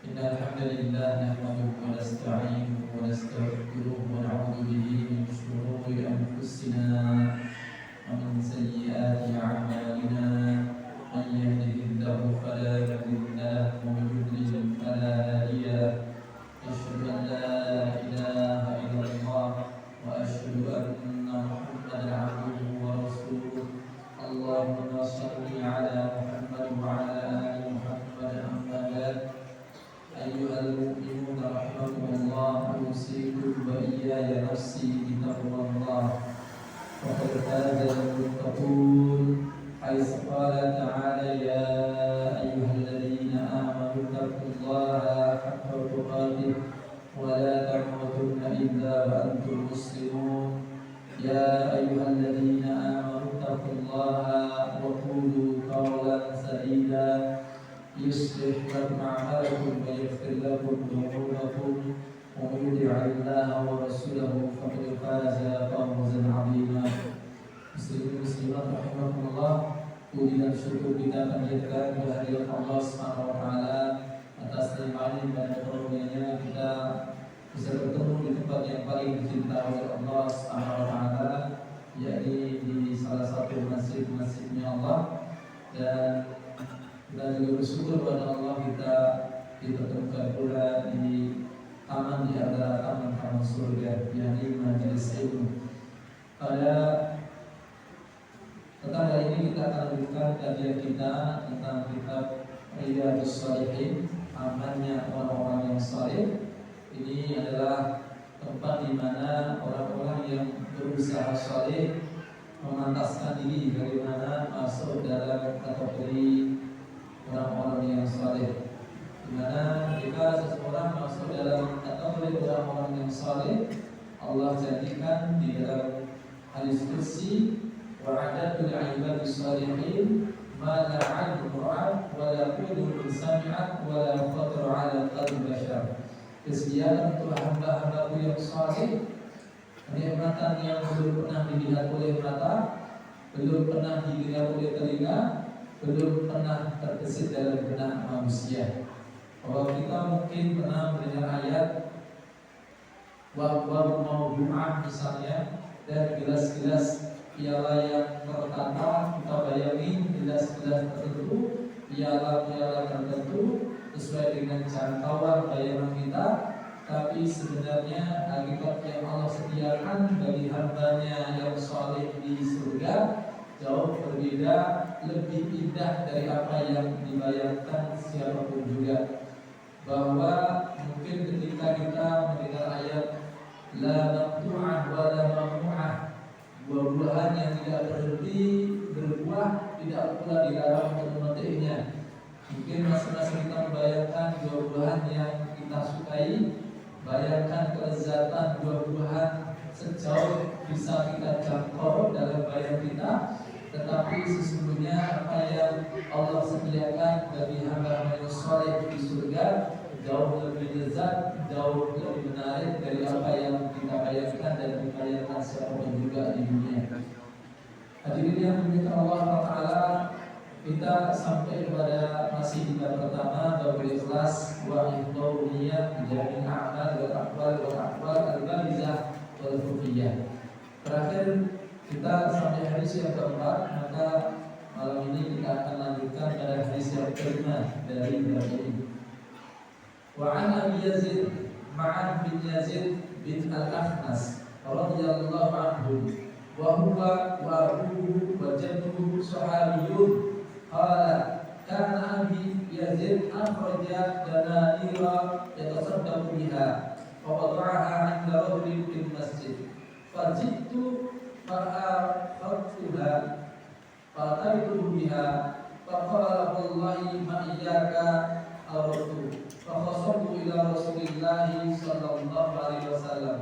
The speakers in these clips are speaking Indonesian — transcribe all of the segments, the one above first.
إن الحمد لله نحمده ونستعينه ونستغفره ونعوذ به من شرور أنفسنا ومن سيئات أعمالنا من يهده الله فلا مضل له ومن يضلل فلا هادي له أشهد أن لا إله إلا الله وأشهد أن محمدا عبده ورسوله اللهم صل على محمد وعلى آل محمد أما بعد أيها المؤمنون رحمكم الله أوصيكم وإياي نفسي بتقوى الله وقد فاز المتقون حيث قال تعالى يا أيها الذين آمنوا اتقوا الله حق تقاته ولا تموتن إلا وأنتم مسلمون يا أيها الذين آمنوا اتقوا الله وقولوا قولا سديدا يصلح لكم أعمالكم ويغفر لكم ذنوبكم ومن يطع الله ورسوله فقد فاز فوزا عظيما. Muslimin muslimat rahimakumullah, puji dan syukur kita panjatkan kehadirat Allah Subhanahu wa taala atas nikmat dan karunia-Nya kita bisa bertemu di tempat yang paling dicintai oleh Allah Subhanahu wa taala, yakni di salah satu masjid-masjidnya Allah, dan kita juga bersyukur kepada Allah kita dipertemukan pula di taman di antara taman-taman surga, yakni majelis ilmu. Pada petang hari ini kita akan lanjutkan kajian kita tentang kitab Riyadhus Shalihin, amalnya orang-orang yang saleh. Ini adalah tempat di mana orang-orang yang berusaha saleh memantaskan diri bagaimana masuk dalam kategori orang-orang yang saleh. Di mana jika seseorang masuk dalam kategori orang-orang yang saleh, Allah janjikan di dalam hadis qudsi wa'adatul ibadis shalihin ma la 'ainun ra'at wa la udhunun sami'at wa la khatara 'ala qalbi bashar. Kesediaan untuk hamba-hambaku yang saleh, kenikmatan yang belum pernah dilihat oleh mata, belum pernah didengar oleh telinga, belum pernah terbesit dalam benak manusia. Bahwa kita mungkin pernah mendengar ayat wa mawdu'ah misalnya, dan gelas-gelas piala yang tertata, kita bayangin gelas-gelas tertentu, piala-piala tertentu sesuai dengan jangkauan bayangan kita, tapi sebenarnya hakikat yang Allah sediakan bagi hambanya yang saleh di surga jauh berbeda, lebih indah dari apa yang dibayangkan siapapun juga. Bahwa mungkin ketika kita mendengar ayat la maqtu'ah wa la mamnu'ah, buah-buahan yang tidak berhenti berbuah, tidak pula dilarang untuk memetiknya. Mungkin masing-masing kita membayangkan buah-buahan yang kita sukai, bayangkan kelezatan buah-buahan sejauh bisa kita jangkau dalam bayang kita. Tetapi sesungguhnya apa yang Allah sediakan bagi hamba-hamba yang saleh di surga jauh lebih lezat, jauh lebih menarik dari apa yang kita bayangkan dan dibayangkan siapapun juga di dunia. Hadirin yang dimuliakan Allah Taala, kita sampai kepada masih di bab pertama, bab ikhlas wa ihdau niyyah jami' a'mal wal aqwal al-barizah wal khufiyah. Terakhir kita sampai hadis yang keempat, maka malam ini kita akan lanjutkan pada hadis yang kelima dari bab ini. Wa an Abi Yazid Ma'an bin Yazid bin Al-Akhnas radhiyallahu anhu wa huwa wa abuhu wa jadduhu sahabiyyun qala kana Abi Yazid akhraja dananira yatasaddaqu biha fa wada'aha 'inda rajulin fil masjid fajidtu fa'akhadtuha fa'ataitu biha faqala wallahi ma iyyaka awratu fakhasabu ila Rasulillahi sallallahu alaihi wasallam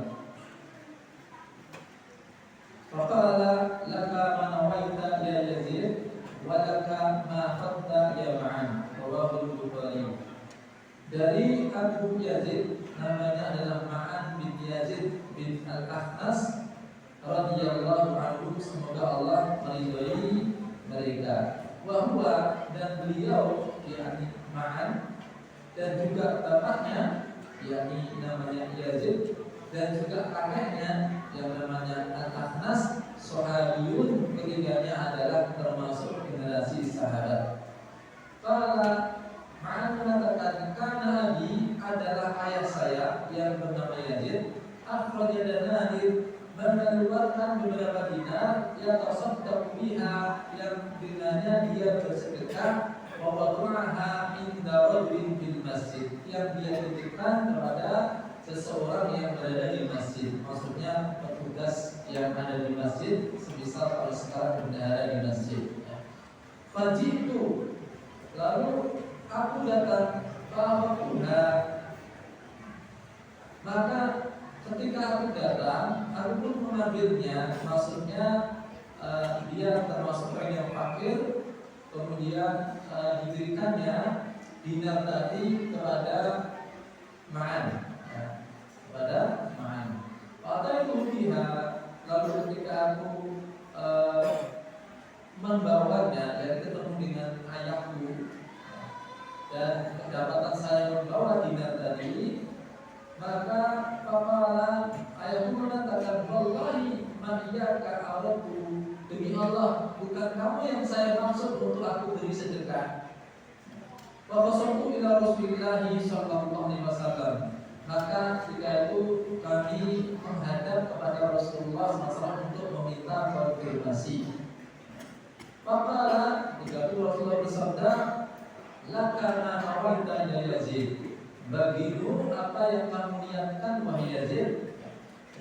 faqala laka ma nawaita ya Yazid wa laka ma khadta ya Ma'an, rawahu Bukhari. Dari Abu Yazid, namanya adalah Ma'an bin Yazid bin Al-Akhnas radhiyallahu anhu, semoga Allah meridhai mereka. Wa huwa, dan beliau yakni Ma'an dan juga bapaknya yakni namanya Yazid dan juga kakeknya yang namanya Al-Akhnas sahabiyun, ketiganya adalah termasuk generasi sahabat. Kalau Ma'an mengatakan karena Abi adalah ayah saya yang bernama Yazid, akhraja dananir mengeluarkan beberapa dinar yang tasaddaq biha yang dengannya dia bersedekah wa wada'aha inda rajulin fil masjid yang dia titipkan kepada seseorang yang berada di masjid, maksudnya petugas yang ada di masjid, semisal kalau sekarang bendahara di masjid. Fajitu, lalu aku datang bahwa maka ketika aku datang, aku pun mengambilnya, maksudnya dia termasuk orang yang fakir, kemudian diberikannya dinar tadi kepada Ma'an, kepada Ma'an. Pada itu dia, lalu ketika aku membawanya dan ketemu dengan ayahku dan kedapatan saya membawa dinar tadi, maka papalah ayahku mengatakan, wallahi ma iyyaka aradtu, demi Allah bukan kamu yang saya maksud untuk aku beri sedekah. Wa qasamtu ila Rasulillah sallallahu alaihi wasallam, maka ketika itu kami menghadap kepada Rasulullah SAW untuk meminta konfirmasi. Papalah ketika itu Rasulullah bersabda, lakana mawadda ya Yazid, bagimu apa yang kamu niatkan wahai Yazid,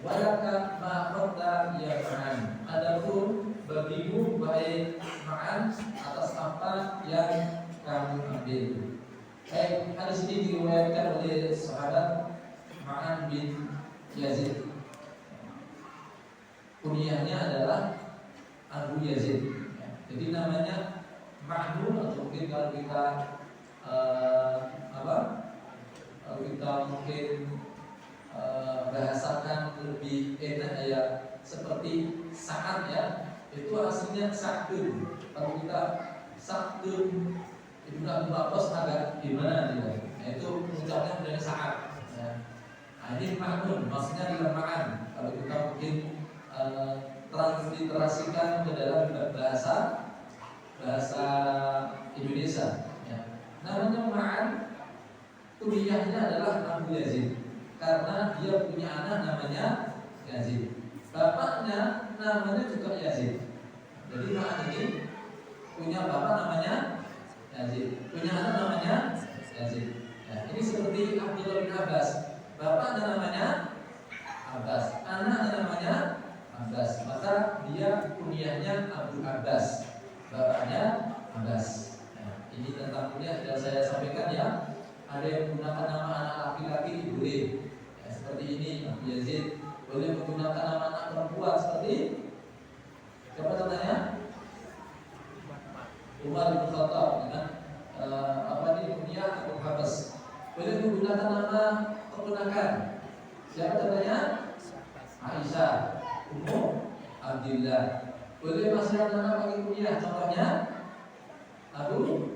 walaka ma akhadta ya Ma'an, adapun bagimu wahai Ma'an atas apa yang kamu ambil. Baik, hadis ini diriwayatkan oleh sahabat Ma'an bin Yazid. Kunyahnya adalah Abu Yazid. Jadi namanya Ma'nun, atau mungkin kalau kita kalau kita mungkin bahasakan lebih enak ya, seperti Sa'ad ya, itu aslinya Sa'dun. Kalau kita Sa'dun Ibnu Abu Bakar agak gimana dia? Itu mengucapnya menjadi Sa'ad. Ya. Ini Ma'nun, maksudnya dilemakan. Kalau kita mungkin transliterasikan ke dalam bahasa Indonesia ya. Namanya Ma'an, kuliahnya adalah Abu Yazid karena dia punya anak namanya Yazid. Bapaknya namanya juga Yazid. Jadi Ma'an ini punya bapak namanya Yazid, punya anak namanya Yazid ya. Ini seperti Abdullah bin Abbas, bapaknya namanya Abbas, anaknya namanya Abbas, maka dia kunyahnya Abu Abbas, bapaknya Abbas. Nah, ini tentang kunyah sudah saya sampaikan ya. Ada yang menggunakan nama anak laki-laki boleh, ya, seperti ini Abu Yazid. Boleh menggunakan nama anak perempuan seperti siapa contohnya? Umar bin Khattab dengan kunyah Abu Abbas. Boleh menggunakan nama keponakan. Siapa contohnya? Aisyah, Ummu Abdillah. Boleh masih nama bagi kuliah, contohnya Abu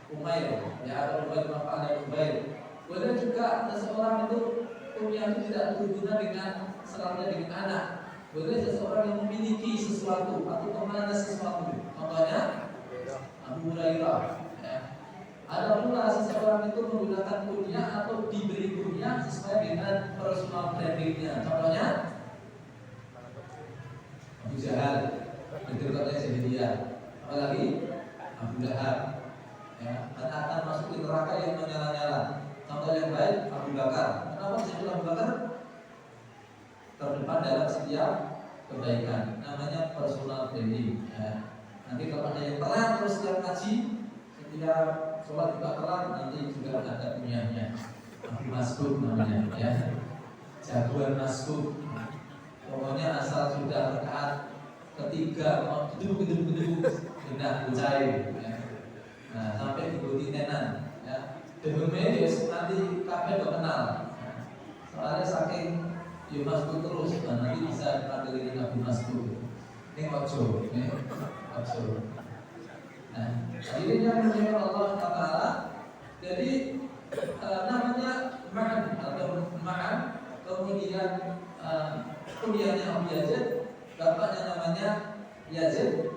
Umair, ya Abu Umair Mafa'al Umair. Boleh juga seseorang itu kuliah itu tidak berhubungan dengan selalunya dengan anak. Boleh seseorang yang memiliki sesuatu atau kemana sesuatu, contohnya Abu Hurairah. Ya. Ada pula seseorang itu menggunakan kuliah atau diberi kuliah sesuai dengan personal brandingnya, contohnya Abu Jahal, kedekatnya Jahiliyah, apalagi Abu Lahab, ya, akan masuk ke neraka yang menyala-nyala. Contoh yang baik Abu Bakar. Kenapa disebut Abu Bakar? Terdepan dalam setiap kebaikan. Namanya personal branding. Ya. Nanti kalau ada yang telat terus setiap ngaji, setiap sholat juga telat, nanti juga ada kunyahnya. Abu Mas'ud namanya, ya. Jagoan Mas'ud. Pokoknya asal sudah rakaat ketiga mau gedung sudah bucai ya. Nah sampai dibuti tenan ya. Demi dia nanti kabeh gak kenal ya. Soalnya saking ya Mas'ud terus nanti bisa dipanggil Abu Mas'ud. Ini ojo ya. Ojo. Nah, akhirnya menjadi Allah Ta'ala. Jadi namanya Ma'an atau Ma'an, kemudian kuliahnya Abu Yazid, bapaknya namanya Yazid,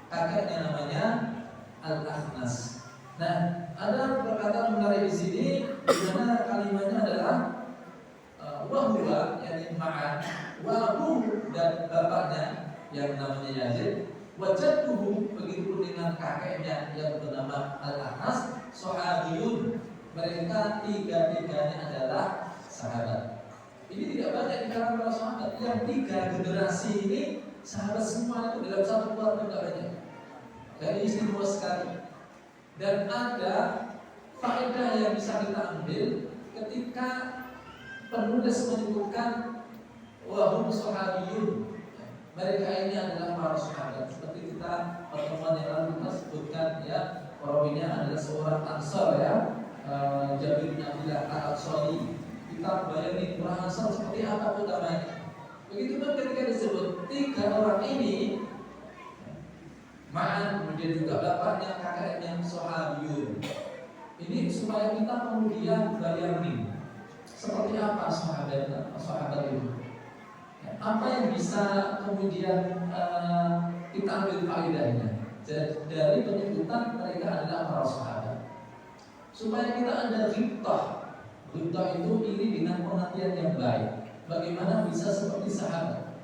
kakeknya namanya Al-Akhnas. Nah, ada perkataan menarik di sini di mana kalimatnya adalah wahwa, yakni Ma'an, wahu dan bapaknya yang namanya Yazid, wajadtuhu, begitu dengan kakeknya yang bernama Al-Akhnas, sahabiyun, mereka tiga-tiganya adalah sahabat. Ini tidak banyak di kalangan para sahabat. Yang tiga generasi ini sahabat semua itu dalam satu keluarga, tidak banyak. Jadi istimewa sekali. Dan ada faedah yang bisa kita ambil ketika penulis menyebutkan wahum sahabiyun. Mereka ini adalah para sahabat. Seperti kita pertemuan yang lalu kita sebutkan ya, perawinya adalah seorang Ansar ya, Jabir bin Abdullah Al-Ansari. Kita bayangin orang Ansar seperti apa utamanya. Begitu pun ketika disebut tiga orang ini, Ma'an, kemudian juga bapaknya, kakeknya sahabiyun. Ini supaya kita kemudian bayangin seperti apa sahabat itu. Apa yang bisa kemudian kita ambil faedahnya dari penyebutan mereka adalah para sahabat, supaya kita ada ghibtah. Ghibtah itu iri dengan pengertian yang baik. Bagaimana bisa seperti sahabat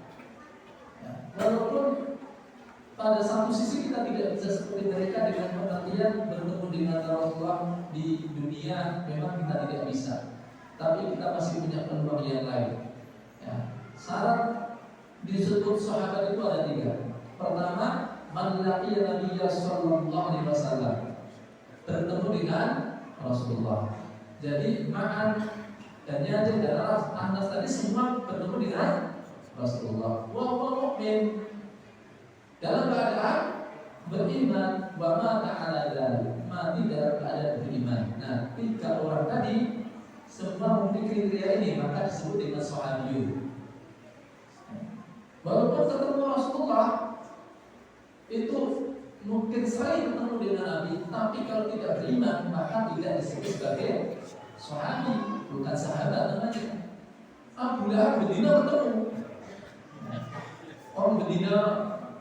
ya, walaupun pada satu sisi kita tidak bisa seperti mereka dengan pengertian bertemu dengan Rasulullah di dunia, memang kita tidak bisa, tapi kita masih punya peluang yang lain ya. Syarat disebut sahabat itu ada tiga. Pertama, man laqiya Nabiyya sallallahu alaihi wasallam, bertemu dengan Rasulullah. Jadi Ma'an dan Yazid dan Al-Akhnas tadi semua bertemu dengan Rasulullah. Wa huwa mu'min, dalam keadaan beriman, wa mata ala dzalik, mati dalam keadaan beriman. Nah, tiga orang tadi semua memiliki kriteria ini, maka disebut dengan sahabiyun. Walaupun ketemu Rasulullah itu mungkin sering ketemu dengan Nabi, tapi kalau tidak beriman maka tidak disebut sebagai sahabi, bukan sahabat namanya. Abu Lahab bedina ketemu orang bedina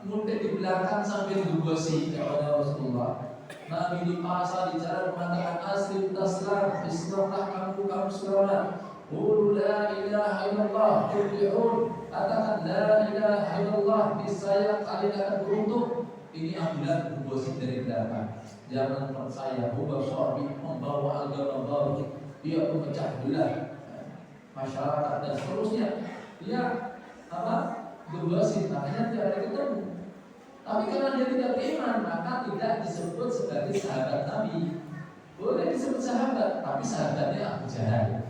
muntah di belakang sambil dugosi kepada Rasulullah. Nabi di pasar di jalan mengatakan aslim taslam, Islamlah kamu selamat. Qul la ilaha illallah tuflihun, katakan la ilaha illallah, niscaya kalian akan beruntung. Ini Abu Lahab bergosip dari belakang. Jangan percaya bahwa Syabi membawa agama baru, dia memecah belah masyarakat dan seterusnya. Dia bergosip, makanya tidak ada ketemu. Tapi karena dia tidak beriman, maka tidak disebut sebagai sahabat Nabi. Boleh disebut sahabat, tapi sahabatnya Abu Jahal.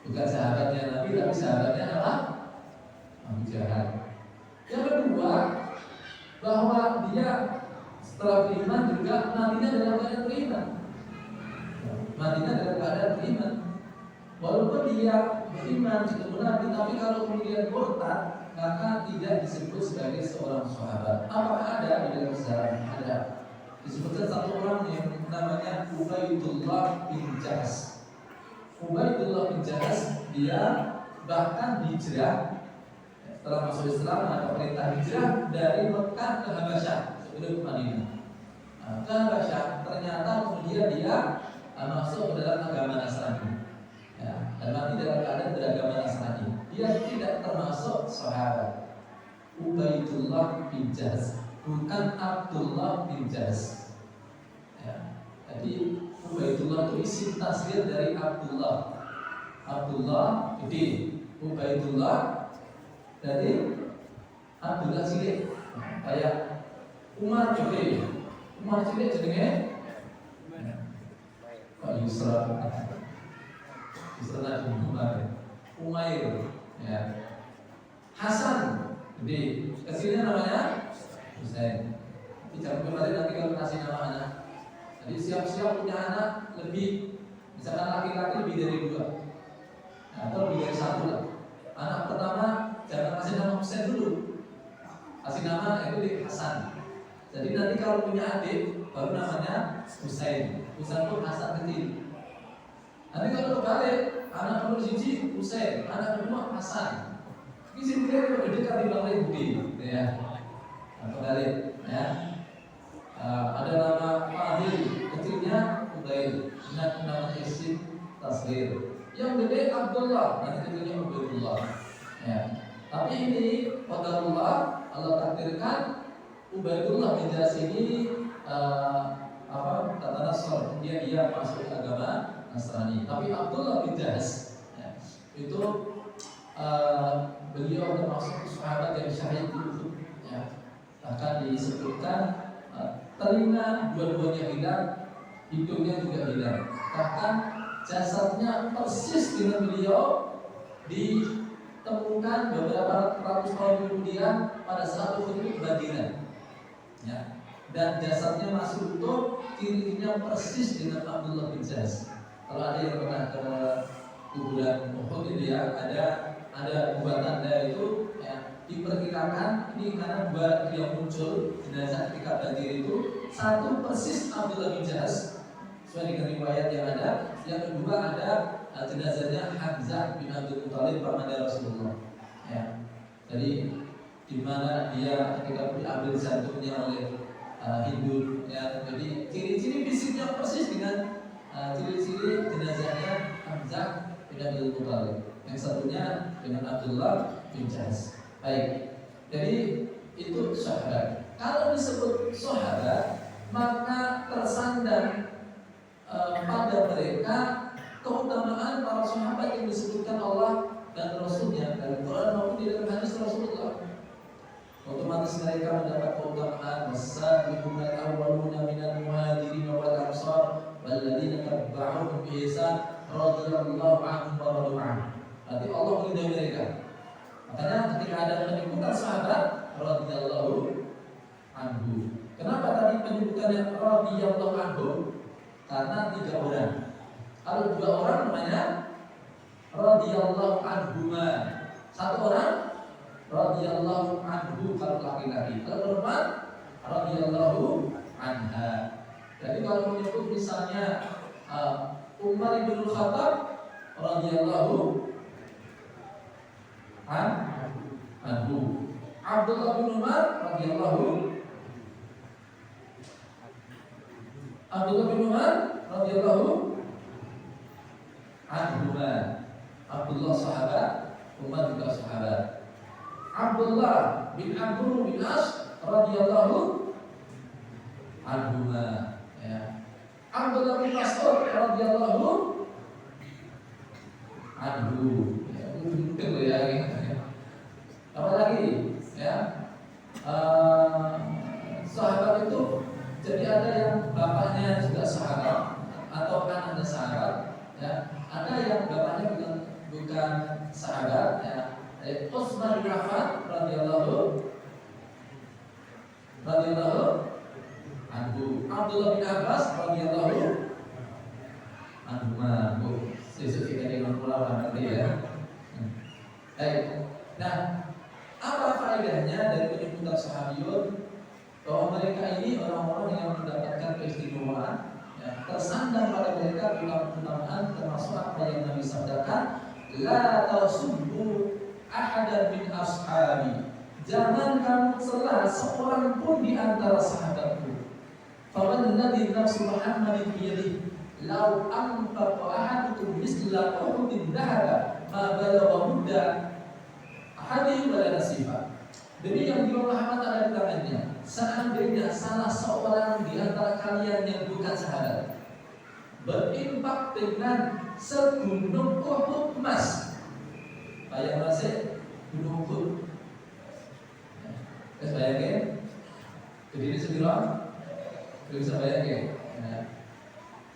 Bukan sahabatnya Nabi, tapi sahabatnya adalah Abu Jahal. Yang kedua, bahwa dia setelah beriman juga matinya dalam keadaan beriman. Matinya dalam keadaan beriman. Walaupun dia beriman ketemu Nabi, tapi kalau kemudian murtad, maka tidak disebut sebagai seorang sahabat. Apakah ada di dalam sejarah? Ada. Disebutkan satu orang yang namanya Ubaidullah bin Jahas. Ubaidullah bin Jahas, dia bahkan hijrah setelah masuk Islam, ada perintah hijrah dari Mekah ke Habasyah sebelum Madinah. Ke Habasyah, ternyata kemudian dia masuk ke dalam agama Nasrani. Ya, dan mati dalam keadaan beragama Nasrani. Dia tidak termasuk sahabat. Ubaidullah bin Jahas, bukan Abdullah bin Jahas. Ya, jadi Ubaidullah itu isim tasghir dari Abdullah. Abdullah gede, Ubaidullah dari Abdullah cilik. Kayak Umar gede, Umar cilik jenenge Pak Yusra. Yusra bin Umar, Umair, ya. Hasan gede, kecilnya namanya Husain. Jangan kemarin nanti kalau kasih nama anak. Jadi siap-siap punya anak lebih, misalkan laki-laki lebih dari 2 atau lebih dari 1 lah. Anak pertama jangan kasih nama Husain dulu, kasih nama itu di Hasan. Jadi nanti kalau punya adik baru namanya Husain. Husain pun Hasan kecil. Nanti kalau kebalik, anak nomor 1 Husain, anak kedua Hasan. Ini sebenarnya lebih dekat di Bang Budi, ya. Atau kebalik, ya. Ada nama Fadil, kecilnya Ubaid, nama Isim Tasghir. Yang gede Abdullah, nanti kecilnya Ubaidullah. Ya. Tapi ini qadarullah, Allah takdirkan Ubaidullah bin Jahsh ini kata Nasr, dia masuk agama Nasrani. Tapi Abdullah bin Jahsh itu beliau termasuk sahabat yang syahid di Uhud. Bahkan disebutkan telinga dua-duanya hilang, hidungnya juga hilang. Bahkan jasadnya persis dengan beliau ditemukan beberapa ratus tahun kemudian pada saat Uhud itu kebadiran. Dan jasadnya masih utuh, cirinya persis dengan Abdullah bin Jahsh. Kalau ada yang pernah ke kuburan Uhud itu ada dua tanda itu, diperkirakan ini karena dua yang muncul jenazah ketika Badr itu, satu persis Abdullah bin Jahsh sesuai dengan riwayat yang ada, yang kedua ada jenazahnya Hamzah bin Abdul Muthalib paman Rasulullah. Jadi di mana dia ketika diambil jantungnya oleh Hindu, jadi ciri-ciri fisiknya persis dengan ciri-ciri jenazahnya Hamzah bin Abdul Muthalib. Yang satunya dengan Abdullah bin Jahsh. Baik, jadi itu sahabat. Kalau disebut sahabat, maka tersandar pada mereka keutamaan para sahabat yang disebutkan Allah dan Rasulnya dalam Quran maupun di dalam hadis Rasulullah. Otomatis mereka mendapat keutamaan was-sabiquna al-awwaluna minal muhajirin wal ansar walladzina tabi'uhum bi ihsan radhiyallahu anhum wa radu anhu. Berarti Allah meridai mereka. Makanya ketika ada penyebutan sahabat radhiyallahu anhu. Kenapa tadi penyebutannya radhiyallahu anhu? Karena 3 orang. Kalau 2 orang namanya radhiyallahu anhuma. 1 orang radhiyallahu anhu kalau laki-laki. Kalau perempuan radhiyallahu anha. Jadi kalau menyebut misalnya Umar bin Khattab radhiyallahu anhu, Abdullah bin Umar radhiyallahu anhuma. Abdullah sahabat, Umar juga sahabat. Abdullah bin Amr bin As radhiyallahu anhuma. Abdullah bin Mas'ud radhiyallahu anhu. Apa lagi? Sahabat itu jadi ada yang bapaknya juga sahabat atau anaknya sahabat, ada yang bapaknya bukan sahabat, Utsman bin Affan radhiyallahu anhu, Abdullah bin Abbas radhiyallahu anhuma. Sesuk kita dengan ulama nanti ya. Baik. Nah, apa faedahnya dari penyebutan sahabiyun? Bahwa mereka ini orang-orang yang mendapatkan keistimewaan, tersandar pada mereka keutamaan, termasuk apa yang Nabi sabdakan, la tasubbu ahadan min ashabi. Jangan kamu celah seorang pun di antara sahabatku. Fawalladzi nafsu Muhammadin biyadihi, law anfaqa ahadukum misla uhudin dhahaba ma balagha mudda ahadihim wala nasifa. Demi yang jiwa Muhammad ada di tangannya, seandainya salah seorang di antara kalian yang bukan sahabat berinfak dengan segunung Uhud emas, bayang masih gunung Uhud, bayangin, jadi sekiran, bisa bayangin,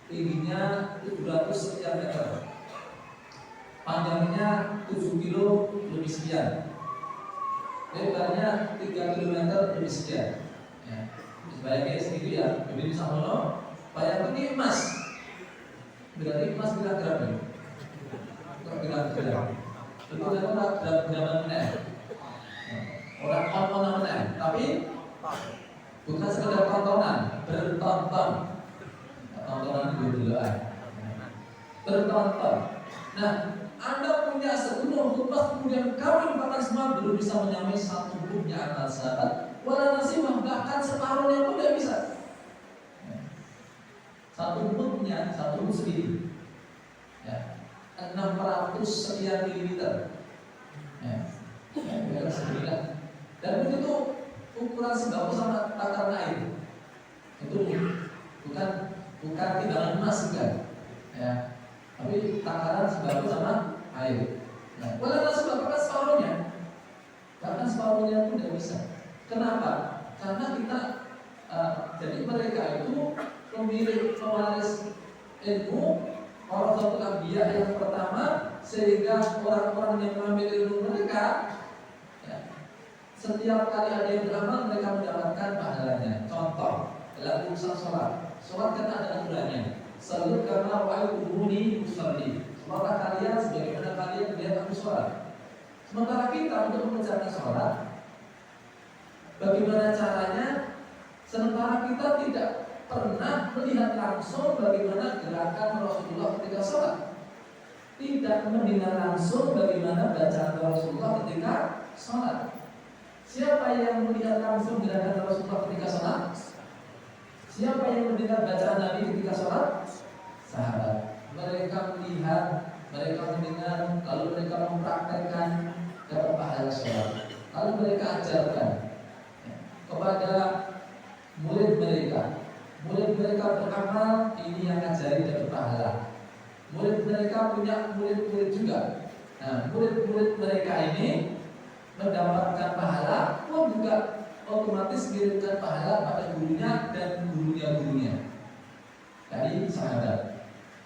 tingginya 700 sekian meter, panjangnya 7 kilo lebih sekian, lebarnya 3 km lebih sekian. Bayangin segitu ya, jadi sama bayang ini emas, berarti emas gram-gram, gram-gram. Itu adalah gram-gram meneh. Orang tontonan meneh, tapi bukan sekedar tontonan, bertonton. Tontonan dulu-duluan. bertonton. Nah, Anda punya 10 khutbah, kemudian kami lupakan semua, belum bisa menyamai satu punya amal sahabat. Wala nasibah, bahkan separuhnya pun tidak bisa. Satu punya satu segini, ya, 600 sekian mililiter, ya, segini. Dan begitu ukuran sembako sama takaran air, itu bukan timbangan emas kan, ya, tapi takaran sembako sama air. Nah, wala nasibah, bahkan separuhnya pun tidak bisa. Kenapa? Karena kita jadi mereka itu pemilik pewaris ilmu, warasatul anbiya yang pertama, sehingga orang-orang yang mengambil ilmu mereka, ya, setiap kali ada yang beramal mereka mendapatkan pahalanya. Contoh dalam urusan sholat kan ada aturannya. Salat karena wa'alumuni usalli. Sholatlah kalian sebagaimana kalian melihat aku sholat. Sementara kita untuk mengerjakan sholat, bagaimana caranya? Sementara kita tidak pernah melihat langsung bagaimana gerakan Rasulullah ketika sholat, tidak mendengar langsung bagaimana bacaan Rasulullah ketika sholat. Siapa yang melihat langsung gerakan Rasulullah ketika sholat? Siapa yang mendengar bacaan Nabi ketika sholat? Sahabat. Mereka melihat, mereka mendengar, lalu mereka mempraktekkan, dapat pahala sholat. Lalu mereka ajarkan kepada murid mereka. Murid mereka beramal, ini yang ngajari dapat pahala. Murid mereka punya murid-murid juga. Nah, murid-murid mereka ini mendapatkan pahala, pun juga otomatis mengirimkan pahala pada gurunya dan gurunya. Dari sahabat.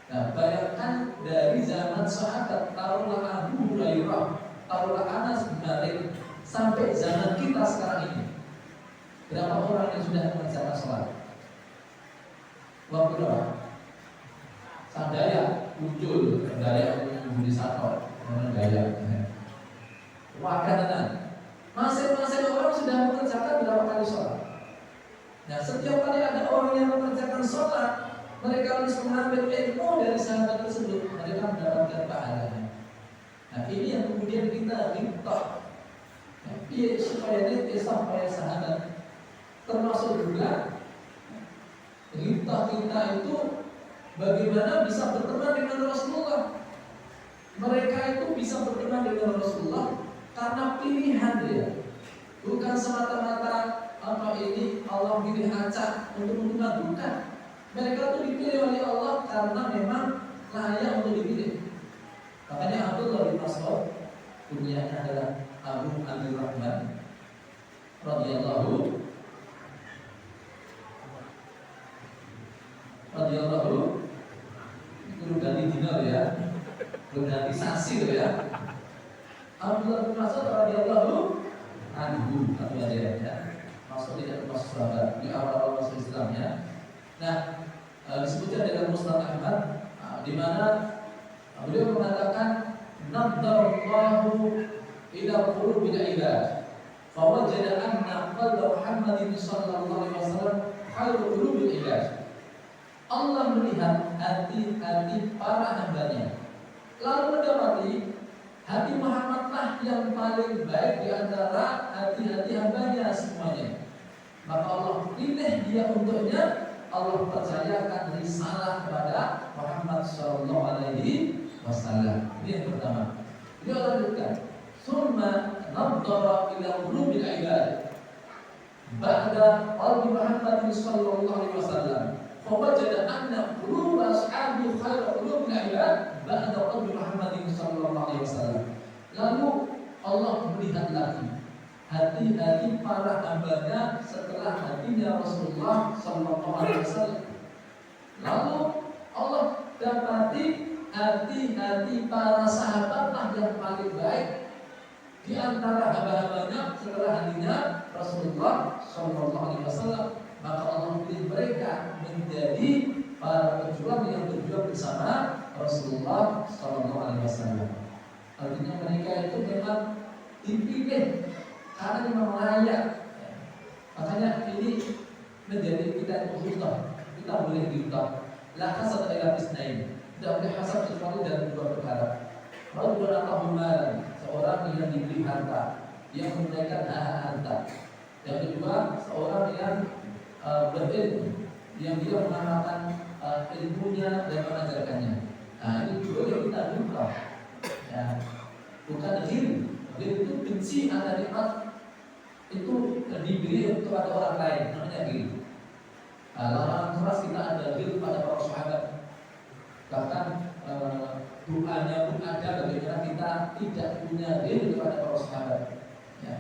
Nah, bayangkan dari zaman sahabat, taruhlah Abu Hurairah, taruhlah Anas bin Malik, sampai zaman kita sekarang ini, berapa orang yang sudah mengerjakan sholat? Waktu berapa? Sandaya muncul, Sandaya di Sator, Sandaya. Wakanan. Masing-masing orang sudah mengerjakan berapa kali sholat. Nah, setiap kali ada orang yang mengerjakan sholat, mereka harus mengambil ilmu dari sahabat tersebut, mereka mendapatkan pahalanya. Nah, ini yang kemudian kita minta, supaya ini sampai sahabat. Termasuk juga rintah kita itu bagaimana bisa berteman dengan Rasulullah. Mereka itu bisa berteman dengan Rasulullah karena pilihan dia, bukan semata-mata ini Allah pilih acak untuk bukan. Mereka itu dipilih oleh Allah karena memang layak untuk dipilih. Makanya Abdullah bin Mas'ud, kunyahnya adalah Abu Abdurrahman radhiyallahu itu ganti dinar ya, ganti sasi ya. Abdullah bin Mas'ud radhiyallahu anhu ya, masuk tidak termasuk sahabat di awal masuk Islam ya. Nah, disebutkan dalam Musnad Ahmad, di mana beliau mengatakan, "Naddarallahu ila qulubil ibad, fawajada anna qalba Muhammadin sallallahu alaihi wasallam khairu qulubil ibad." Allah melihat hati-hati para hambanya, lalu mendapati hati Muhammadlah yang paling baik di antara hati-hati hambanya semuanya. Maka Allah pilih dia untuknya. Allah percayakan risalah kepada Muhammad sallallahu alaihi wasallam. Ini yang pertama. Dia lanjutkan, "Summa nadhara ila qulubil ibad ba'da qalbi Muhammad sallallahu alaihi wasallam. Fawajada anna qulub ashabi khairu qulubil ibad ba'da qalbi Muhammad sallallahu alaihi wasallam." Lalu Allah melihat lagi hati-hati para hambanya setelah hatinya Rasulullah sallallahu alaihi wasallam. Lalu Allah dapati hati-hati para sahabatlah yang paling baik di antara hamba-hambanya setelah hatinya Rasulullah sallallahu alaihi wasallam. Maka Allah pilih mereka menjadi para pejuang yang berjuang bersama Rasulullah sallallahu alaihi wasallam. Artinya mereka itu memang dipilih karena memang layak. Makanya ini menjadi kita itu hutah. Kita boleh dihutah. La hasad ila isnain. tidak boleh hasad kecuali dalam dua perkara. Rajulun atahu malan, seorang yang diberi harta, yang menunaikan hak harta. Yang kedua, seorang yang berilmu, yang dia mengamalkan ilmunya dan mengajarkannya. Nah, ini juga yang kita minta. Ya, bukan ghil. Ghil itu benci ada nikmat itu diberi untuk ada orang lain, namanya ghil. Larangan keras kita ada ghil pada para sahabat. Bahkan doanya pun ada bagaimana kita tidak punya ghil kepada para sahabat. Ya.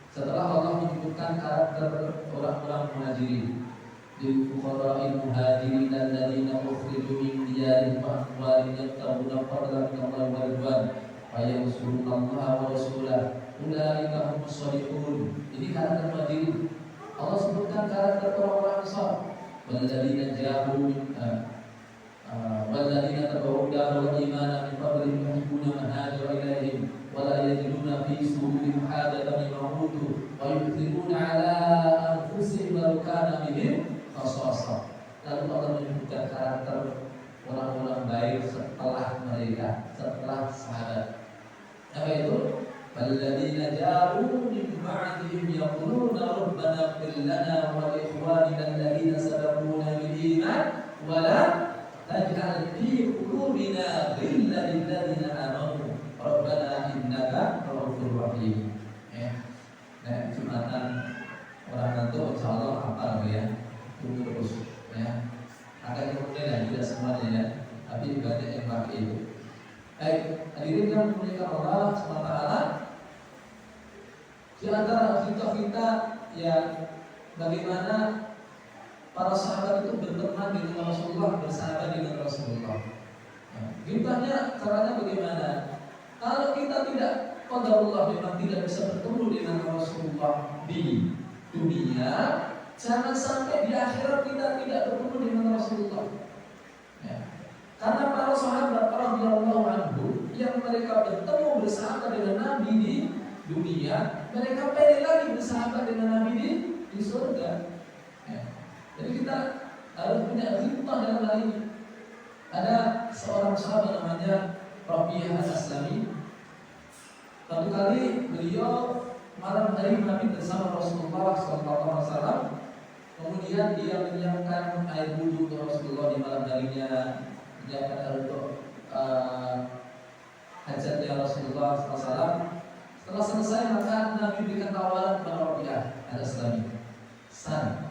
Setelah Allah menyebutkan karakter orang-orang muhajirin, lil fuqara'il muhajirin alladziina ukhriju min diyarihim wa amwalihim yabtaghuna fadlan min Allah wa ridwan wa yansurullaha wa rasulahu ulaika humus shadiqun. Ini karakter muhajirin. Allah sebutkan karakter orang-orang Ansar, walladzina ja'u min walladzina tabawwa'u ad-dara wal iimana min qablihim yuhibbuna man hajara ilaihim wa la yajiduna fi sudurihim hajatan mimma utu wa yu'thiruna 'ala anfusihim walau kana bihim khasasah. Lalu Allah menyebutkan karakter orang-orang baik setelah mereka, setelah sahabat. Apa itu? Walladzina ja'u min ba'dihim yaquluna rabbana ighfir lana wa li ikhwanina alladziina sabaquna bil iman wa la taj'al fi qulubina ghillan lil ladzina amanu rabbana innaka ra'ufur rahim. Nah, Jumatan orang ngantuk insyaallah hafal ya. Tunggu terus ya. Akan kemudian tidak semuanya ya, tapi banyak yang pakai itu. Baik, hadirin yang dimuliakan Allah SWT, di antara kita ya bagaimana para sahabat itu berteman dengan Rasulullah, bersahabat dengan Rasulullah. Gibahnya caranya bagaimana? Kalau kita tidak, qadarullah memang tidak bisa bertemu dengan Rasulullah di dunia, jangan sampai di akhirat kita tidak bertemu dengan Rasulullah. Ya. Karena para sahabat radhiyallahu anhum yang mereka bertemu bersahabat dengan Nabi di dunia, mereka pengen lagi bersahabat dengan Nabi di surga. Ya. Jadi kita harus punya hikmah dalam hal ini. Ada seorang sahabat namanya Rabi'ah al-Aslami. Satu kali beliau malam hari Nabi bersama Rasulullah SAW. Kemudian dia menyiapkan air wudhu untuk Rasulullah di malam harinya, menyiapkan air untuk hajatnya Rasulullah SAW. Setelah selesai maka Nabi berikan tawaran kepada Rabi'ah al-Aslami. San,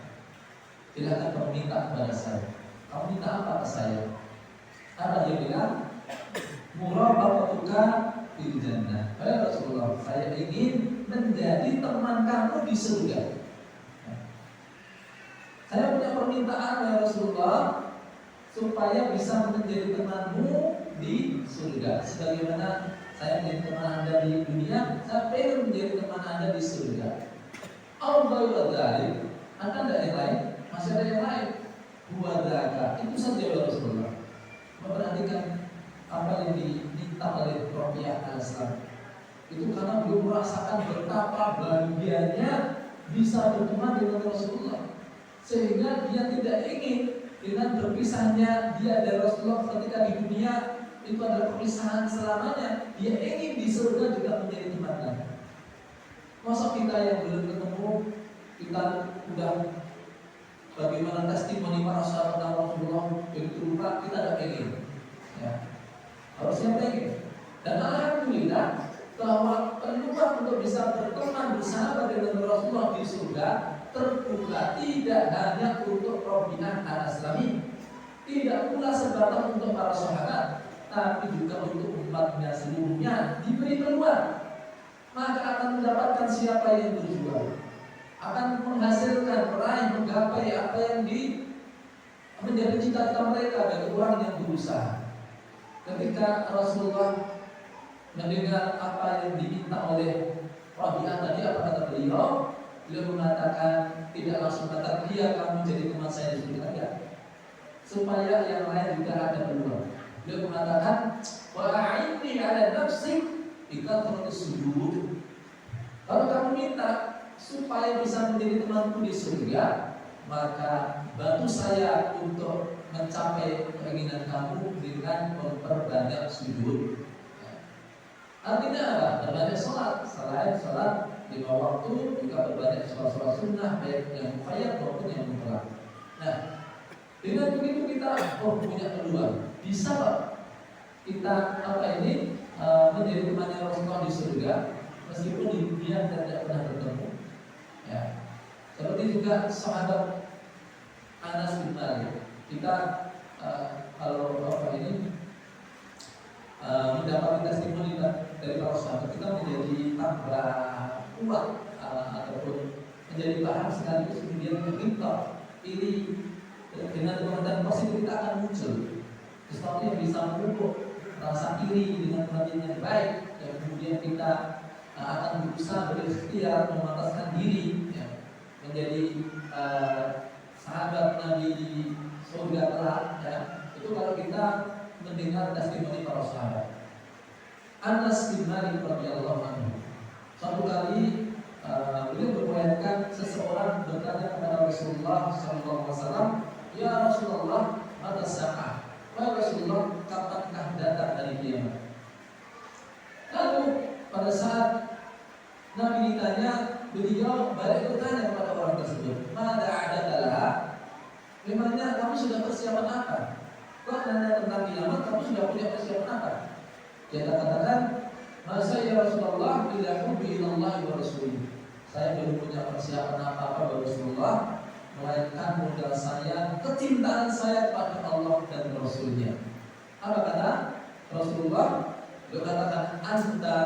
silakan kamu minta kepada saya. Kamu minta apa ke saya? Apa dia bilang? Murabaqatuka fil jannah. Wahai Rasulullah, saya ingin menjadi teman kamu di surga. Saya punya permintaan ya Rasulullah, supaya bisa menjadi temanmu di surga. Sebagaimana saya menjadi teman Anda di dunia, saya ingin menjadi teman Anda di surga. Allah dzalik, Anda ada yang lain? Masih ada yang lain? Buadaka, itu saja ya Rasulullah. Memperhatikan apa yang diminta oleh Rabi'ah al-Aslami. Itu karena beliau merasakan betapa bahagianya bisa berteman dengan Rasulullah, sehingga dia tidak ingin dengan berpisahnya dia dari Rasulullah ketika di dunia itu adalah perpisahan selamanya. Dia ingin di surga juga menjadi temannya. Masa kita yang belum ketemu, kita udah bagaimana testimoni para sahabat Rasulullah begitu lupa, kita tidak ingin. Ya. Harusnya pengen. Dan alhamdulillah bahwa peluang untuk bisa berteman bersama dengan Rasulullah di surga terbuka, tidak hanya untuk Rabi'ah al-Aslami, tidak pula sebatas untuk para sahabat, tapi juga untuk umatnya seluruhnya diberi peluang. Maka akan mendapatkan siapa yang berjuang, akan menghasilkan, meraih, menggapai apa yang menjadi cita-cita mereka bagi orang yang berusaha. Ketika Rasulullah mendengar apa yang diminta oleh Rabi'ah tadi, apa kata beliau? Beliau mengatakan, tidak langsung kata dia kamu jadi teman saya di surga, enggak. Supaya yang lain juga ada peluang. Beliau mengatakan, wa'inni ala nafsik bikathratis sujud. Kalau kamu minta supaya bisa menjadi temanku di surga, maka bantu saya untuk mencapai keinginan kamu dengan memperbanyak sujud. Artinya apa? Berbanyak sholat. Selain sholat 5 waktu, juga berbanyak sholat sunnah, baik yang muqayyad maupun yang mutlak. Nah, dengan begitu kita punya peluang. Bisa Pak kita menjadi temannya Rasulullah di surga, meskipun di dunia tidak pernah bertemu. Ya. Seperti juga sahabat Anas bin Malik. Kita kalau mendapatkan testimoni dari para sahabat, kita menjadi tambah kuat ataupun menjadi paham sekaligus kemudian berkitab ini dengan teman-teman positif kita akan muncul sesuatu yang bisa memupuk rasa iri dengan teman yang baik, yang kemudian kita akan berusaha berikhtiar memantaskan diri ya, menjadi sahabat Nabi di surga kelak ya. Itu kalau kita mendengar testimoni para sahabat. Anas bin Malik radhiyallahu anhu. Suatu kali beliau berwayatkan seseorang bertanya kepada Rasulullah SAW, "Ya Rasulullah, mata sa'ah?" Wahai Rasulullah, kapankah datang dari kiamat? Lalu pada saat Nabi ditanya, beliau balik bertanya kepada orang tersebut, "Mada a'dadalah?" Memangnya kamu sudah persiapan apa? Kau nanya tentang kiamat, kamu sudah punya persiapan apa? Dia katakan, "Masa ya Rasulullah, bila hubbi ilallah wa rasulih." Saya belum punya persiapan apa-apa kepada Rasulullah, melainkan modal saya, kecintaan saya kepada Allah dan Rasulnya. Apa kata Rasulullah? Dia katakan, "Anta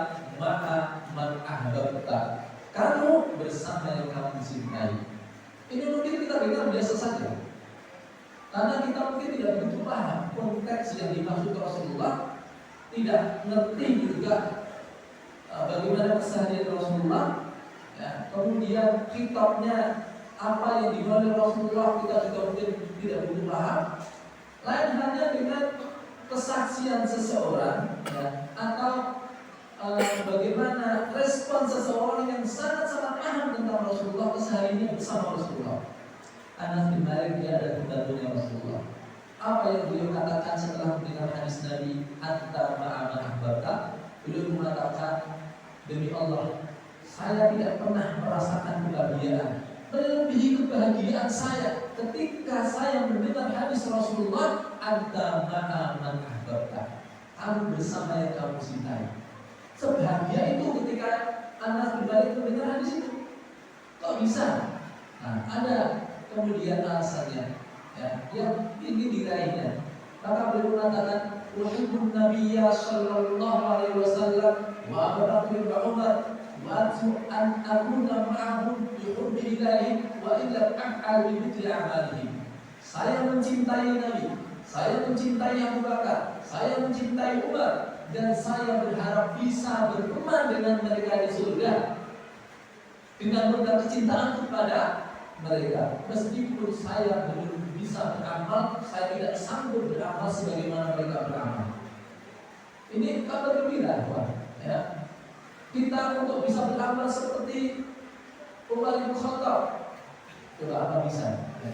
ma'a man ahbabta." Kamu bersama yang kamu cintai. Ini mungkin kita dengar biasa saja, karena kita mungkin tidak begitu paham konteks yang dimaksud Rasulullah, tidak ngerti juga bagaimana keseharian Rasulullah. Ya, kemudian kitabnya apa yang dimulai Rasulullah kita juga mungkin tidak begitu paham. Lain halnya dengan kesaksian seseorang ya, atau bagaimana respon seseorang yang sangat-sangat paham tentang Rasulullah kesehariannya bersama Rasulullah. Anas bin Malik dia ada pembantunya Rasulullah. Apa yang beliau katakan setelah mendengar hadis Nabi, "Anta ma'a man ahbabta"? Beliau mengatakan, "Demi Allah, saya tidak pernah merasakan kebahagiaan melebihi kebahagiaan saya ketika saya mendengar hadis Rasulullah, 'Anta ma'a man ahbabta'." Kamu bersama yang kamu cintai. Sebahagia itu ketika Anas bin Malik mendengar hadis itu. Kok bisa? Nah, ada kemudian alasannya ya, yang ingin diraihnya. Maka beliau mengatakan, "Uhibbun Nabiyya sallallahu alaihi wasallam wa Abu Bakr wa Umar wa an akuna ma'ahum bi hubbillahi wa illa af'al bi mithli a'malihi." Saya mencintai Nabi, saya mencintai Abu Bakar, saya mencintai Umar, dan saya berharap bisa berteman dengan mereka di surga dengan modal kecintaan kepada mereka. Meskipun saya belum bisa beramal, saya tidak sanggup beramal sebagaimana mereka beramal. Ini kabar gembira, ya. Kita untuk bisa beramal seperti Umar bin Khattab, coba apa bisa? Ya.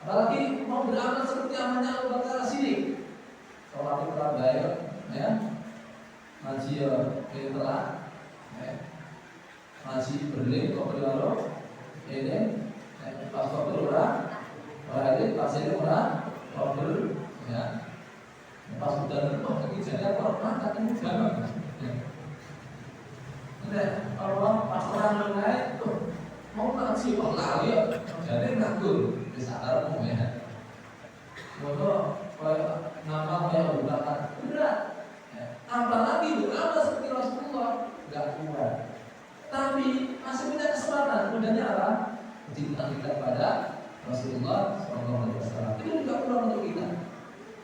Apalagi mau beramal seperti amalnya Abu Bakar As-Siddiq. Kalau kita bayar, ya, ngaji ya, kita telah, ya, ngaji berlin, kok berlalu, ini, pas kok berurang, ini pasirnya murah, kok berlalu, ya, pas udah lepas lagi jadi apa? Mata kan mudah, ya. Kalau pas orang mulai, mau ngaji kok lali, jadi nganggur, bisa taruh ya. Bodoh. Kayak ngamal kayak Abu Bakar berat ya. Apalagi beramal seperti Rasulullah gak kuat, tapi masih punya kesempatan. Mudahnya apa? Kecintaan kita kepada Rasulullah SAW itu juga kurang untuk kita.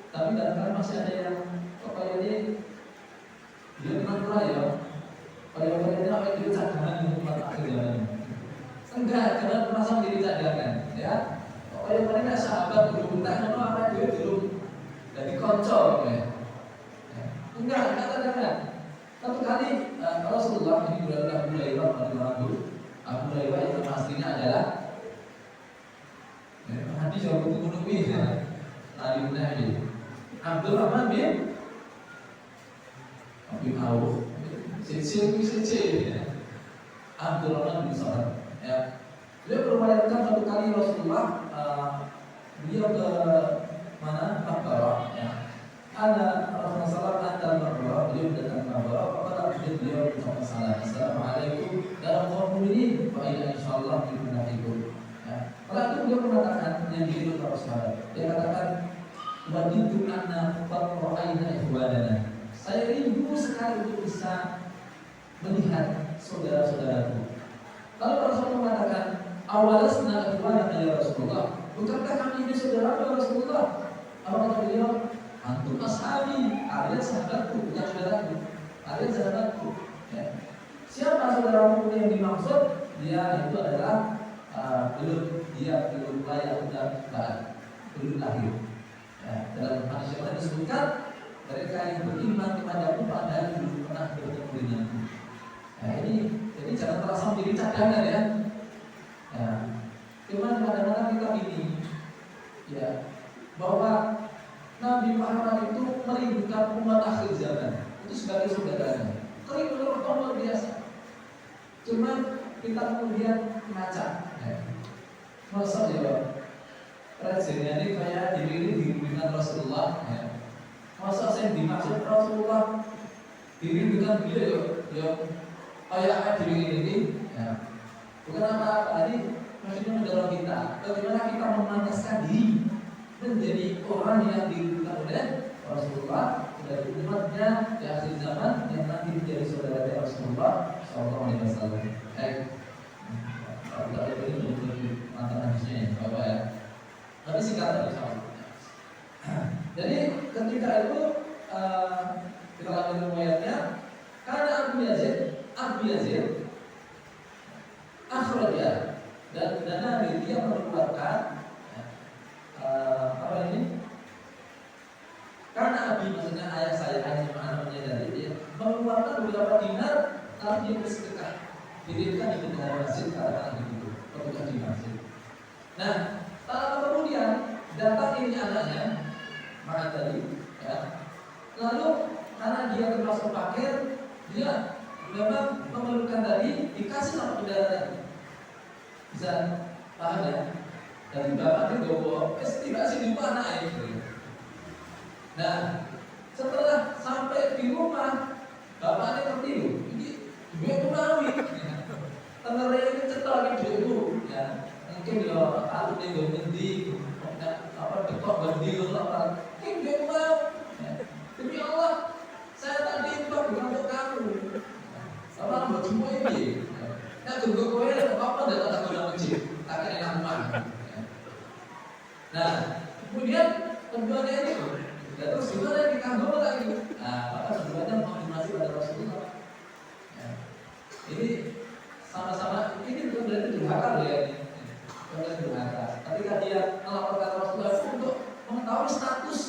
Tapi kadang-kadang masih ada yang kayak ini dia kenal ya, kayak apa itu cadangan untuk mata akhir jalan. Enggak, karena merasa menjadi cadangan ya. Kayak mereka sahabat belum tak apa dia belum jadi konco, ya. Enggak kadang-kadang. Satu kali Rasulullah ini bulan Abu Hurairah yang aslinya adalah Nabi jawab gunung ini Nabi Nabi Abdul Rahman bin Abi Auf Sisi Abdul Rahman bin Salam ya. Beliau meriwayatkan satu kali Rasulullah beliau ke mana Makbarah ya. Ada Rasulullah SAW antar Makbarah, beliau datang ke Makbarah, kepada beliau bersama salam, Assalamualaikum dalam kaum mukminin, wa inna insyaallah bikumnafikum. Ya. Setelah itu beliau mengatakan yang diri para sahabat, dia katakan waditu anna faqra'aina ikhwanana. Saya rindu sekali untuk bisa melihat saudara-saudaraku. Lalu Rasulullah mengatakan, awalasna ikhwanaka ya Rasulullah. Bukankah kami ini saudara ya Rasulullah? Apa kata beliau? Antum ashabi, kalian sahabatku, bukan saudaraku. Kalian sahabatku. Ya. Siapa saudaramu yang dimaksud? Dia itu adalah belum layak belum lahir. Ya. Dalam hadis yang disebutkan mereka yang beriman kepadaku padahal belum pernah bertemu denganku. Nah ini jadi jangan terasa menjadi cadangan ya. Ya. Cuman kadang-kadang kita ini ya bahwa Nabi Muhammad itu merindukan umat akhir zaman itu sebagai saudaranya. Kerinduan luar biasa. Cuman kita kemudian ngaca. Ya. Masa ya presiden ini kayak dirindukan Rasulullah. Ya. Masa saya dimaksud Rasulullah dirindukan beliau ya kayak diri ini. Ya. Bukan apa-apa tadi. Maksudnya mendorong kita, bagaimana kita memantaskan diri menjadi orang yang dirindukan oleh Rasulullah dari umatnya di akhir zaman yang nanti menjadi saudara Rasulullah Sallallahu Alaihi Wasallam. Kalau tidak ada ini lebih mantan hadisnya, bapak ya. Tapi singkat saja sama. Jadi ketika itu kita lanjut riwayatnya, karena Abu Yazid akhraja dan Nabi dia mengeluarkan apa ini? Karena Abi maksudnya ayah saya namanya dari dia mengeluarkan beberapa dinar tapi dia bersedekah. Dirikan di bendahara masjid katakan begitu, bersedekah di masjid. Nah, kemudian datang ini anaknya, maka tadi, ya. Lalu karena dia termasuk fakir, dia memang memerlukan tadi dikasih sama bendahara tadi. Bisa paham ya? Dan bapak itu bawa estimasi di mana itu. Nah, setelah sampai di rumah, bapaknya tertidur. Ini gue menawi. Tengah ini cetak gitu ya. Mungkin dia aku dia ganti, apa dekat ganti apa. Mungkin dia mau. Demi Allah, saya tadi itu bukan untuk kamu. Sama buat semua ini. Nah, tunggu kowe apa datang ke dalam masjid, akan enak rumah. Nah, kemudian keduanya ini, terus gimana di kantor lagi? Nah, maka keduanya mengonfirmasi pada Rasulullah. Ya. Ini sama-sama ini bukan berarti durhaka loh ya ini, bukan durhaka. Ketika dia melaporkan Rasulullah untuk mengetahui status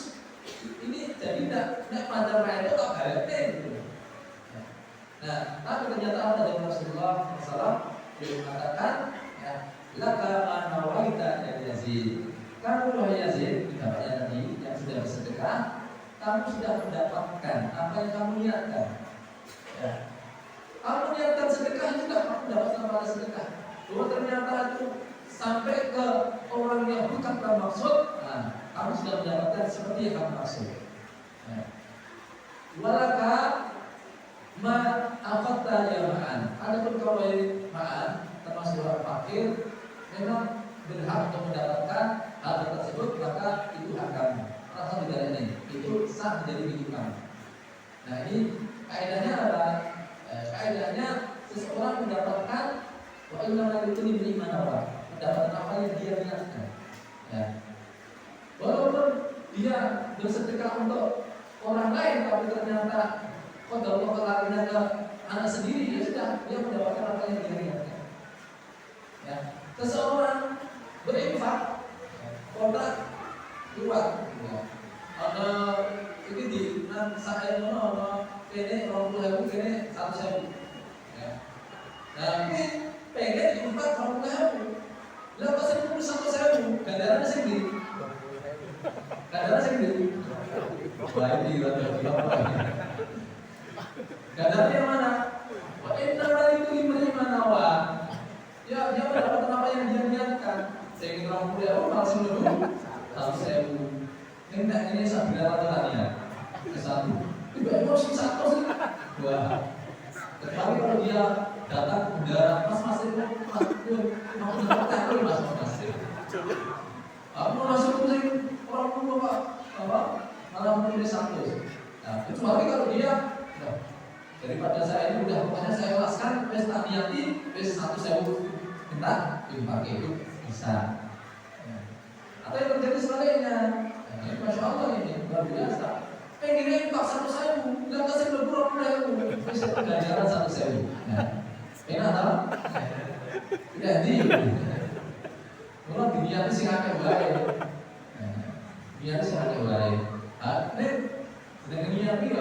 ini, jadi tidak pada mereka itu kabarnya gitu. Nah, tapi kenyataan dari Rasulullah SAW dia mengatakan, ya, laka manawaita ya Yazid. Kamu wahai Yazid, dikatakan tadi yang sudah bersedekah, kamu sudah mendapatkan apa yang kamu niatkan. Ya. Kamu niatkan sedekah juga, kamu mendapatkan pahala sedekah. Bahwa ternyata itu sampai ke orang yang bukan bermaksud, nah, kamu sudah mendapatkan seperti yang kamu maksud. Ya. Walaka ma afatta jama'an. Adapun kalau ma'an termasuk orang fakir memang berhak untuk mendapatkan hal tersebut, maka itu hak kamu. Rasa negara ini itu sah menjadi milik kamu. Nah ini kaidahnya apa? Kaidahnya seseorang mendapatkan wa inna itu diberi mana mendapatkan apa yang dia niatkan. Ya. Walaupun dia bersedekah untuk orang lain, tapi ternyata kalau kelarinya ke anak sendiri, dia mendapatkan apa yang dia inginkan. Ya. Seseorang berinfak, kontrak keluar. Ya. Ada ini di saya mana kene 20.000 kene 100.000. Ya. Nah, ini pengen diumpat 20.000. Lah kok saya pun 1.000, gandarannya sing ndi? Gandaran sing ndi? Wah ini rada apa ini? Gandarannya yang mana? Wa inna lillahi wa inna ya dia mendapatkan apa yang dia niatkan. Saya ingin orang mulia, langsung dulu 1.000. Ini sabila tanya ke satu. Tiba-tiba sih satu sih. Wah. Kecuali kalau dia datang udara, mas itu mau dapat mas. Aku masuk pusing orang tua pak, apa? Malah menulis satu. Nah, kecuali kalau dia daripada saya ini udah pokoknya saya laskan, pesta niati, pesta 1.000 minta dipakai itu bisa. Atau yang terjadi sebaliknya. Masya Allah ini luar biasa. Pengen pak 1.000, nggak kasih berkurang udah bisa ganjaran 1.000. Nah, enak tak? Jadi, orang dunia itu sih agak baik. Dunia itu sih agak baik. Ini dengan niat ini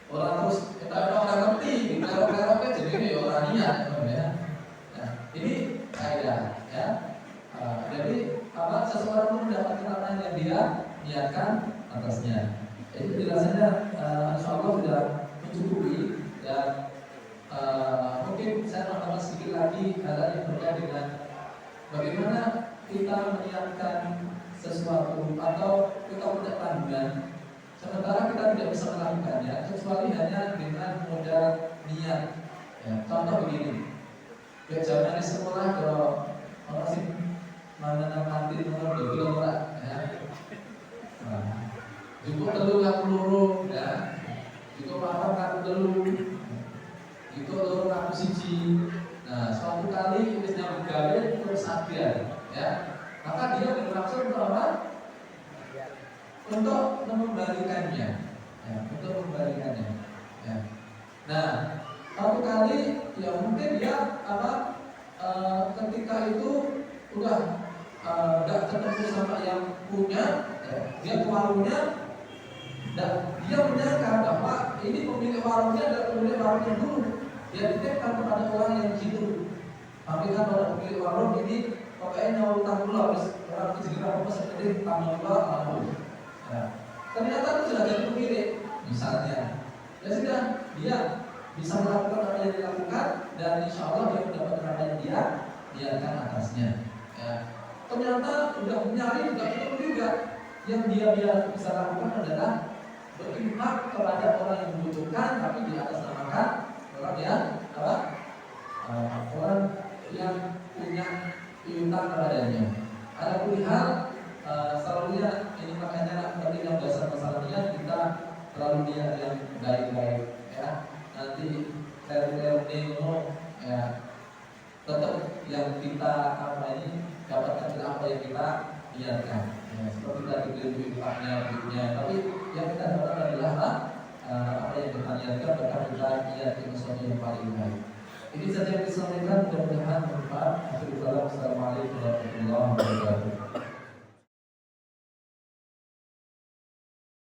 orang terus kita orang ngerti, kalau jadi ini orang niat, ya. Nah, ini kaidah, ya. Jadi apa seseorang pun mendapatkan apa yang dia niatkan atasnya. Jadi penjelasannya insya Allah sudah mencukupi dan mungkin saya tambahkan sedikit lagi hal yang berkait dengan bagaimana kita menyiapkan sesuatu atau kita punya tanggungan sementara kita tidak bisa melakukannya kecuali hanya dengan modal niat. Ya, contoh begini, zaman di sekolah kalau orang sih mana nanti nomor 2 ya. Juga telu ngaku loro ya. Juga papan ngaku telu. Itu loro ngaku siji. Nah, suatu kali wis nyambut gawe terus sadar ya. Maka dia bermaksud untuk apa? Untuk mengembalikannya. Ya, untuk mengembalikannya. Ya. Nah, suatu kali ya mungkin dia apa ketika itu udah nggak ketemu sama yang punya, ya, dia ke warungnya, dan dia menyangka bahwa ini pemilik warungnya adalah pemilik warungnya dulu. Dia titipkan kepada orang yang gitu. Sampaikan pada pemilik warung ini, pokoknya nyawa utang dulu harus orang kejiran apa seperti tambah dulu, tambah. Ya. Ternyata itu sudah jadi pemilik, misalnya. Ya sudah, dia bisa melakukan apa yang dilakukan dan insya Allah dia mendapatkan apa yang dia biarkan atasnya. Ya. Ternyata sudah mencari juga cukup juga. Yang dia bisa lakukan adalah berinfak kepada orang yang membutuhkan, tapi di atas namakan orang yang apa? Orang yang punya piutang kepadanya. Ada hal selalunya ini makanya tadi yang dasar masalah niat kita terlalu niat yang baik-baik, ya. Nanti terus ya tetap yang kita apa ini dapatkan apa yang kita niatkan. Ya, seperti tadi infaknya, tapi yang kita dapatkan adalah apa yang kita niatkan, bahkan kita niatkan sesuatu yang paling baik. Ini saja yang disampaikan, mudah-mudahan bermanfaat. Assalamualaikum warahmatullahi wabarakatuh.